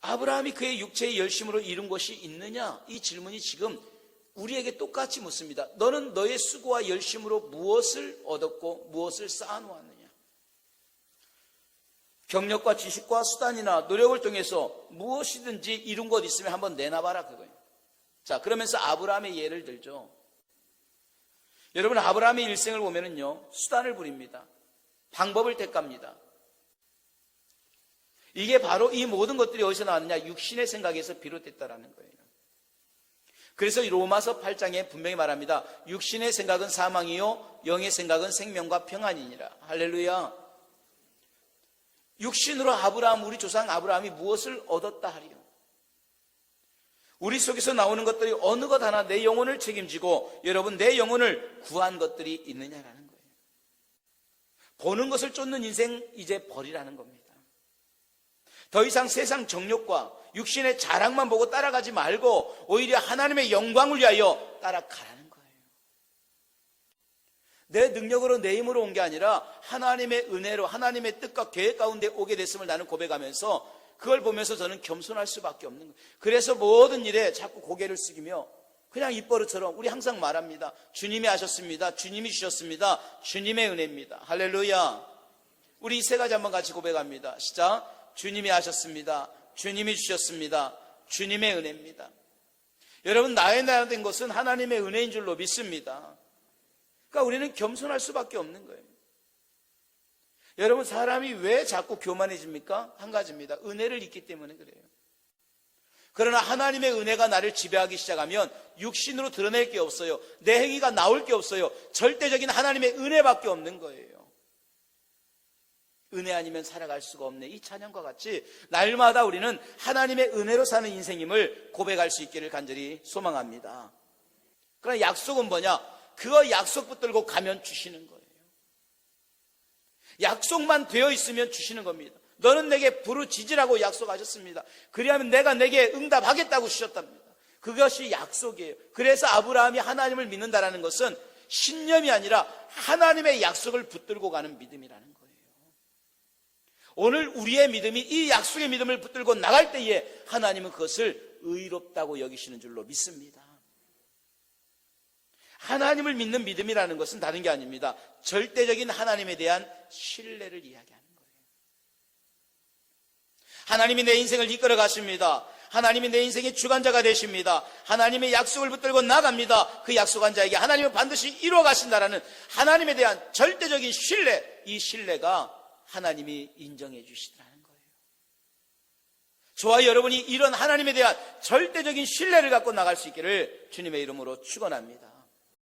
아브라함이 그의 육체의 열심으로 이룬 것이 있느냐? 이 질문이 지금 우리에게 똑같이 묻습니다. 너는 너의 수고와 열심으로 무엇을 얻었고 무엇을 쌓아놓았느냐? 경력과 지식과 수단이나 노력을 통해서 무엇이든지 이룬 것 있으면 한번 내놔봐라 그거예요. 자, 그러면서 아브라함의 예를 들죠. 여러분, 아브라함의 일생을 보면은요, 수단을 부립니다. 방법을 택합니다. 이게 바로 이 모든 것들이 어디서 나왔느냐? 육신의 생각에서 비롯됐다라는 거예요. 그래서 로마서 8장에 분명히 말합니다. 육신의 생각은 사망이요 영의 생각은 생명과 평안이니라. 할렐루야. 육신으로 아브라함, 우리 조상 아브라함이 무엇을 얻었다 하리요? 우리 속에서 나오는 것들이 어느 것 하나 내 영혼을 책임지고 여러분 내 영혼을 구한 것들이 있느냐라는 거예요. 보는 것을 쫓는 인생 이제 버리라는 겁니다. 더 이상 세상 정욕과 육신의 자랑만 보고 따라가지 말고 오히려 하나님의 영광을 위하여 따라가라는 거예요. 내 능력으로 내 힘으로 온 게 아니라 하나님의 은혜로 하나님의 뜻과 계획 가운데 오게 됐음을 나는 고백하면서 그걸 보면서 저는 겸손할 수밖에 없는 거예요. 그래서 모든 일에 자꾸 고개를 숙이며 그냥 입버릇처럼 우리 항상 말합니다. 주님이 하셨습니다. 주님이 주셨습니다. 주님의 은혜입니다. 할렐루야. 우리 이 세 가지 한번 같이 고백합니다. 시작. 주님이 하셨습니다. 주님이 주셨습니다. 주님의 은혜입니다. 여러분, 나의 나야 된 것은 하나님의 은혜인 줄로 믿습니다. 그러니까 우리는 겸손할 수밖에 없는 거예요. 여러분, 사람이 왜 자꾸 교만해집니까? 한 가지입니다. 은혜를 잊기 때문에 그래요. 그러나 하나님의 은혜가 나를 지배하기 시작하면 육신으로 드러낼 게 없어요. 내 행위가 나올 게 없어요. 절대적인 하나님의 은혜밖에 없는 거예요. 은혜 아니면 살아갈 수가 없네. 이 찬양과 같이 날마다 우리는 하나님의 은혜로 사는 인생임을 고백할 수 있기를 간절히 소망합니다. 그러나 약속은 뭐냐? 그거 약속 붙들고 가면 주시는 거예요. 약속만 되어 있으면 주시는 겁니다. 너는 내게 부르짖으라고 약속하셨습니다. 그리하면 내가 내게 응답하겠다고 주셨답니다. 그것이 약속이에요. 그래서 아브라함이 하나님을 믿는다는 것은 신념이 아니라 하나님의 약속을 붙들고 가는 믿음이라는 거예요. 오늘 우리의 믿음이 이 약속의 믿음을 붙들고 나갈 때에 하나님은 그것을 의롭다고 여기시는 줄로 믿습니다. 하나님을 믿는 믿음이라는 것은 다른 게 아닙니다. 절대적인 하나님에 대한 신뢰를 이야기하는 거예요. 하나님이 내 인생을 이끌어 가십니다. 하나님이 내 인생의 주관자가 되십니다. 하나님의 약속을 붙들고 나갑니다. 그 약속한 자에게 하나님은 반드시 이루어 가신다라는 하나님에 대한 절대적인 신뢰, 이 신뢰가 하나님이 인정해 주시더라는 거예요. 저와 여러분이 이런 하나님에 대한 절대적인 신뢰를 갖고 나갈 수 있기를 주님의 이름으로 축원합니다.